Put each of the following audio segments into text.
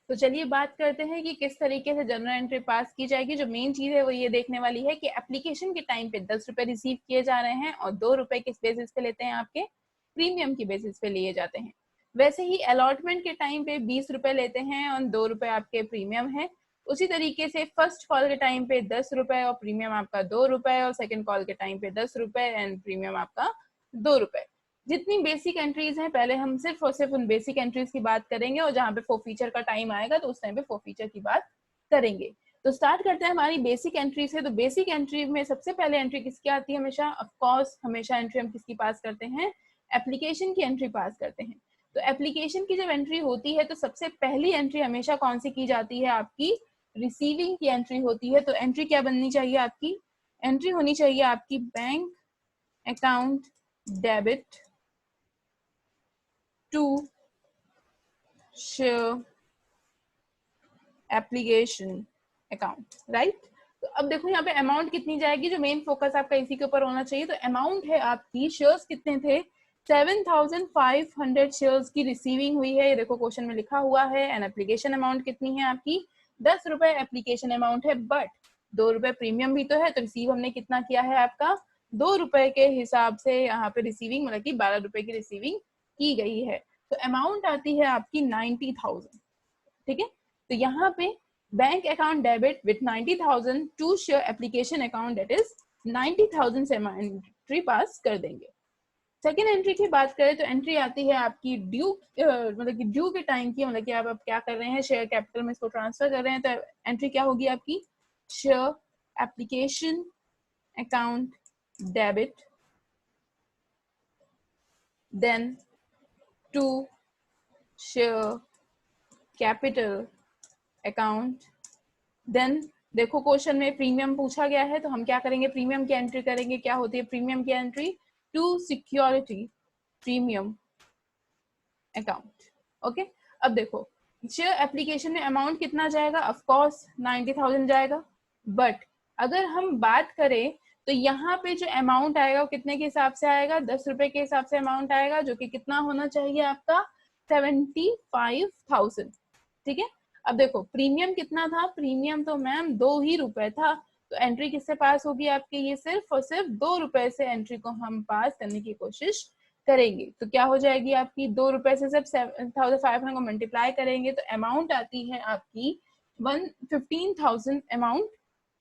तो चलिए बात करते हैं कि किस तरीके से जर्नल एंट्री पास की जाएगी। जो मेन चीज है वो ये देखने वाली है कि एप्लीकेशन के टाइम पे 10 रुपए रिसीव किए जा रहे हैं और 2 रुपए किस बेसिस पे लेते हैं, आपके प्रीमियम की बेसिस पे लिए जाते हैं। वैसे ही अलॉटमेंट के टाइम पे 20 रुपए लेते हैं और 2 रुपए आपके प्रीमियम है। उसी तरीके से फर्स्ट कॉल के टाइम पे 10 रुपए और प्रीमियम आपका 2 रुपए, और सेकंड कॉल के टाइम पे 10 रुपए एंड प्रीमियम आपका 2 रुपए। जितनी बेसिक एंट्रीज हैं, पहले हम सिर्फ और सिर्फ उन बेसिक एंट्रीज की बात करेंगे, और जहाँ पे फॉर फीचर का टाइम आएगा तो उस टाइम पे फॉर फीचर की बात करेंगे। तो स्टार्ट करते हैं हमारी बेसिक एंट्री से। तो बेसिक एंट्री में सबसे पहले एंट्री किसकी आती है हमेशा? ऑफ कोर्स हमेशा एंट्री हम किसकी पास करते हैं? एप्लीकेशन की एंट्री पास करते हैं। तो एप्लीकेशन की जब एंट्री होती है तो सबसे पहली एंट्री हमेशा कौन सी की जाती है? आपकी रिसीविंग की एंट्री होती है। तो एंट्री क्या बननी चाहिए आपकी? एंट्री होनी चाहिए आपकी bank account debit to share application account, right. तो अब देखो यहाँ पे अमाउंट कितनी जाएगी, जो मेन फोकस आपका इसी के ऊपर होना चाहिए। तो अमाउंट है आपकी, शेयर्स कितने थे? 7,500 शेयर्स की रिसीविंग हुई है, ये देखो क्वेश्चन में लिखा हुआ है। एंड एप्लीकेशन अमाउंट कितनी है आपकी? 10 रुपए एप्लीकेशन अमाउंट है, बट 2 रुपए प्रीमियम भी तो है। तो रिसीव हमने कितना किया है आपका? 2 रुपए के हिसाब से यहाँ पे रिसीविंग मतलब कि 12 रुपए की रिसीविंग की गई है। तो अमाउंट आती है आपकी 90,000, ठीक है। तो यहाँ पे bank account debit with 90,000 to share application account that is 90,000 से एंट्री पास कर देंगे। सेकेंड एंट्री की बात करें तो एंट्री आती है आपकी ड्यू, मतलब कि ड्यू के टाइम की, मतलब कि आप अब क्या कर रहे हैं, शेयर कैपिटल में इसको ट्रांसफर कर रहे हैं। तो एंट्री क्या होगी आपकी? Share application account debit then to share capital account. Then देखो क्वेश्चन में प्रीमियम पूछा गया है, तो हम क्या करेंगे? प्रीमियम की एंट्री करेंगे। क्या होती है प्रीमियम की entry? To security premium account. Okay, अब देखो शेयर एप्लीकेशन में अमाउंट कितना जाएगा? ऑफ कोर्स 90,000 जाएगा, बट अगर हम बात करें तो यहाँ पे जो अमाउंट आएगा वो कितने के हिसाब से आएगा? 10 रुपए के हिसाब से अमाउंट आएगा, जो कि कितना होना चाहिए आपका? 75,000, ठीक है। अब देखो प्रीमियम कितना था? प्रीमियम तो मैम 2 ही रुपए था। तो एंट्री किससे पास होगी आपके? ये सिर्फ और सिर्फ 2 रुपए से एंट्री को हम पास करने की कोशिश करेंगे। तो क्या हो जाएगी आपकी? 2 रुपए से सिर्फ 7,500 को मल्टीप्लाई करेंगे तो अमाउंट आती है आपकी 15,000 अमाउंट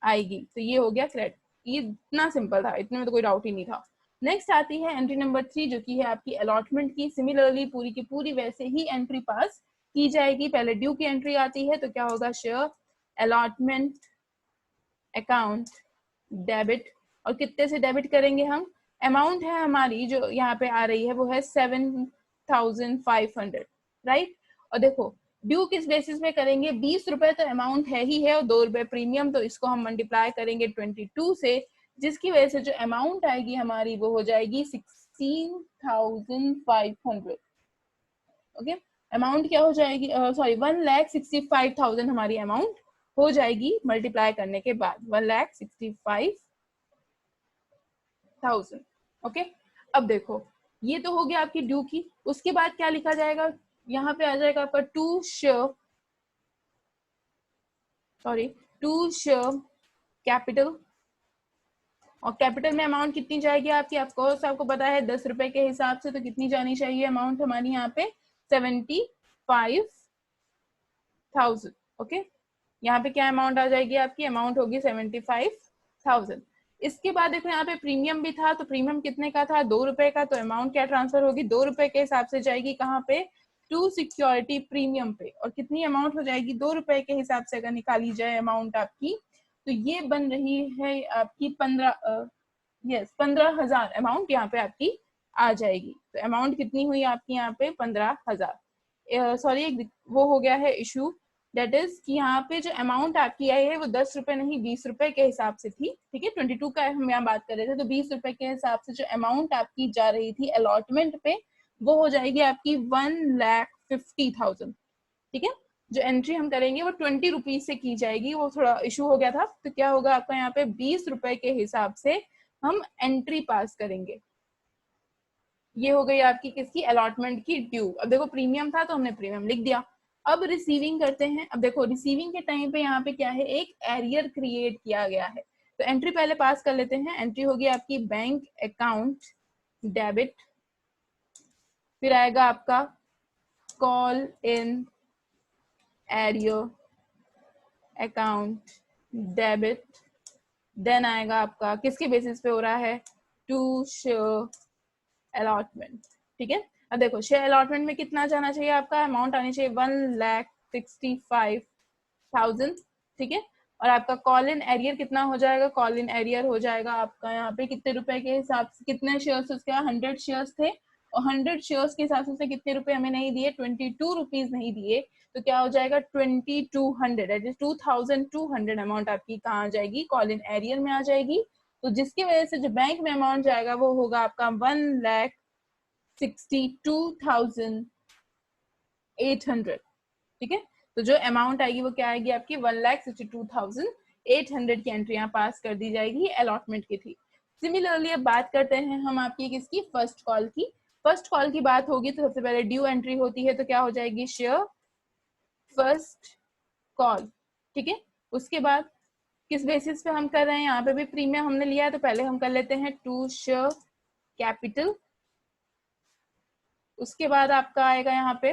आएगी। तो ये हो गया क्रेडिट। ये इतना सिंपल था, इतने में तो कोई डाउट ही नहीं था। नेक्स्ट आती है एंट्री नंबर 3, जो कि है आपकी अलॉटमेंट की। सिमिलरली पूरी की पूरी वैसे ही एंट्री पास की जाएगी। पहले ड्यू की एंट्री आती है, तो क्या होगा? शेयर अलॉटमेंट अकाउंट डेबिट, और कितने से डेबिट करेंगे हम? अमाउंट है हमारी जो यहाँ पे आ रही है वो है 7,500, राइट। और देखो ड्यू किस बेसिस पे करेंगे? 20 रुपए तो अमाउंट है ही है और 2 रुपए प्रीमियम, तो इसको हम मल्टीप्लाई करेंगे 22 से, जिसकी वजह से जो अमाउंट आएगी हमारी वो हो जाएगी 16,500। ओके, अमाउंट क्या हो जाएगी? सॉरी 1,65,000 हमारी अमाउंट हो जाएगी मल्टीप्लाई करने के बाद, 1,65,000। ओके, अब देखो ये तो हो गया आपकी ड्यू की। उसके बाद क्या लिखा जाएगा? यहाँ पे आ जाएगा आपका टू शेयर कैपिटल। और कैपिटल में अमाउंट कितनी जाएगी आपकी? आपको पता है 10 रुपए के हिसाब से, तो कितनी जानी चाहिए अमाउंट हमारी यहाँ पे? 75,000। ओके, यहाँ पे क्या अमाउंट आ जाएगी आपकी? अमाउंट होगी 75,000। इसके बाद देखो यहाँ पे प्रीमियम भी था, तो प्रीमियम कितने का था? 2 रुपए का। तो अमाउंट क्या ट्रांसफर होगी? 2 रुपए के हिसाब से जाएगी कहाँ पे? टू सिक्योरिटी प्रीमियम पे। और कितनी अमाउंट हो जाएगी? 2 रुपए के हिसाब से अगर निकाली जाए अमाउंट आपकी, तो ये बन रही है आपकी 15,000 अमाउंट यहाँ पे आपकी आ जाएगी। तो अमाउंट कितनी हुई आपकी यहाँ पे? 15,000। सॉरी वो हो गया है इशू, दैट इज कि यहाँ पे जो अमाउंट आपकी आई है वो 10 रुपए नहीं 20 रुपए के हिसाब से थी, ठीक है। 22 का हम यहाँ बात कर रहे थे, तो 20 रुपए के हिसाब से जो अमाउंट आपकी जा रही थी अलॉटमेंट पे, वो हो जाएगी आपकी 1,50,000, ठीक है। जो एंट्री हम करेंगे वो 20 रुपीज से की जाएगी, वो थोड़ा इशू हो गया था। तो क्या होगा आपका यहाँ पे? 20 रुपए के हिसाब से हम एंट्री पास करेंगे। ये हो गई आपकी किसकी? अलॉटमेंट की ड्यू। अब देखो प्रीमियम था तो हमने प्रीमियम लिख दिया, अब रिसीविंग करते हैं। अब देखो रिसीविंग के टाइम पे यहाँ पे क्या है, एक एरियर क्रिएट किया गया है। तो एंट्री पहले पास कर लेते हैं। एंट्री होगी आपकी बैंक अकाउंट डेबिट, फिर आएगा आपका call in arrear account debit, then आएगा आपका किसके बेसिस पे हो रहा है, टू शेयर अलॉटमेंट। ठीक है, अब देखो शेयर अलॉटमेंट में कितना जाना चाहिए, आपका अमाउंट आनी चाहिए 1,65,000। ठीक है, और आपका कॉल इन एरियर कितना हो जाएगा, कॉल इन एरियर हो जाएगा आपका यहाँ पे कितने रुपए के हिसाब से, कितने शेयर्स उसके 100 शेयर्स थे, और 100 शेयर्स के हिसाब से कितने रुपए हमें नहीं दिए, 22 रुपीज नहीं दिए। तो क्या हो जाएगा 2200, दैट इज 2200 अमाउंट आपकी कहाँ आ जाएगी, कॉल इन एरियर में आ जाएगी। तो जिसकी वजह से जो बैंक में अमाउंट जाएगा वो होगा आपका 1,62,800। ठीक है, तो जो अमाउंट आएगी वो क्या आएगी आपकी 1,62,800 की एंट्री यहाँ पास कर दी जाएगी अलॉटमेंट की थी। सिमिलरली अब बात करते हैं हम आपकी किसकी, फर्स्ट कॉल की। फर्स्ट कॉल की बात होगी तो सबसे पहले ड्यू एंट्री होती है, तो क्या हो जाएगी शेयर फर्स्ट कॉल। ठीक है, उसके बाद किस बेसिस पे हम कर रहे हैं, यहाँ पे भी प्रीमियम हमने लिया है, तो पहले हम कर लेते हैं टू शेयर कैपिटल। उसके बाद आपका आएगा यहाँ पे,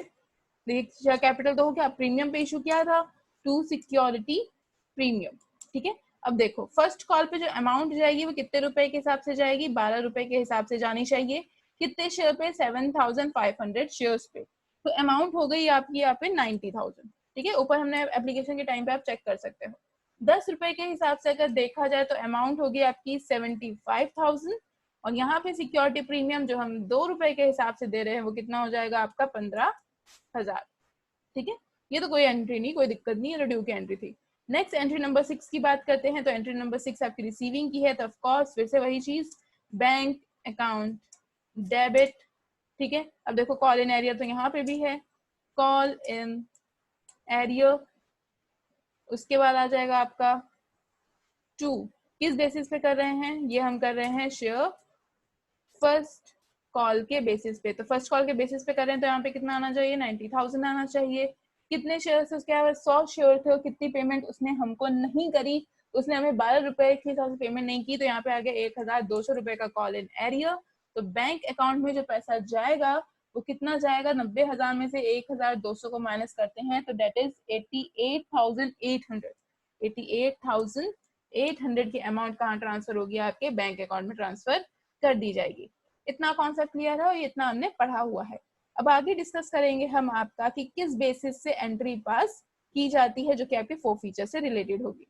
देखिए शेयर कैपिटल तो हो गया, प्रीमियम पे इशू किया था टू सिक्योरिटी प्रीमियम। ठीक है, अब देखो फर्स्ट कॉल पे जो अमाउंट जाएगी वो कितने रुपए के हिसाब से जाएगी, 12 रुपए के हिसाब से जानी चाहिए। कितने शेयर पे, 7,500 शेयर्स पे। तो अमाउंट हो गई आपकी यहाँ पे 90,000। ठीक है, ऊपर हमने एप्लीकेशन के टाइम पे आप चेक कर सकते हो। 10 रुपए के हिसाब से अगर देखा जाए तो अमाउंट होगी आपकी 75,000, और यहाँ पे सिक्योरिटी प्रीमियम जो हम 2 रुपए के हिसाब से दे रहे हैं वो कितना हो जाएगा आपका 15,000। ठीक है, ये तो कोई एंट्री नहीं, कोई दिक्कत नहीं, ये ड्यू की एंट्री थी। नेक्स्ट एंट्री नंबर 6 की बात करते हैं। तो एंट्री नंबर 6 आपकी रिसीविंग की है, तो ऑफ कोर्स फिर से वही चीज, बैंक अकाउंट डेबिट। ठीक है, अब देखो कॉल इन एरियर तो यहाँ पे भी है, कॉल इन एरियर। उसके बाद आ जाएगा आपका टू, किस बेसिस पे कर रहे हैं, ये हम कर रहे हैं शेयर फर्स्ट कॉल के बेसिस पे। तो फर्स्ट कॉल के बेसिस पे कर रहे हैं तो यहाँ पे कितना आना चाहिए, 90,000 आना चाहिए। कितने शेयर से, उसके 100 शेयर थे, और कितनी पेमेंट उसने हमको नहीं करी, उसने हमें 12 रुपए के हिसाब से पेमेंट नहीं की, तो यहाँ पे आ गया 1,200 रुपए का कॉल इन एरियर। तो बैंक अकाउंट में जो पैसा जाएगा वो कितना जाएगा, 90,000 में से 1,200 को माइनस करते हैं तो डेट इज 88,800। 88,800 की अमाउंट कहाँ ट्रांसफर होगी, आपके बैंक अकाउंट में ट्रांसफर कर दी जाएगी। इतना कॉन्सेप्ट क्लियर है और इतना हमने पढ़ा हुआ है। अब आगे डिस्कस करेंगे हम आपका कि किस बेसिस से एंट्री पास की जाती है, जो कि आपके 4 फीचर से रिलेटेड होगी।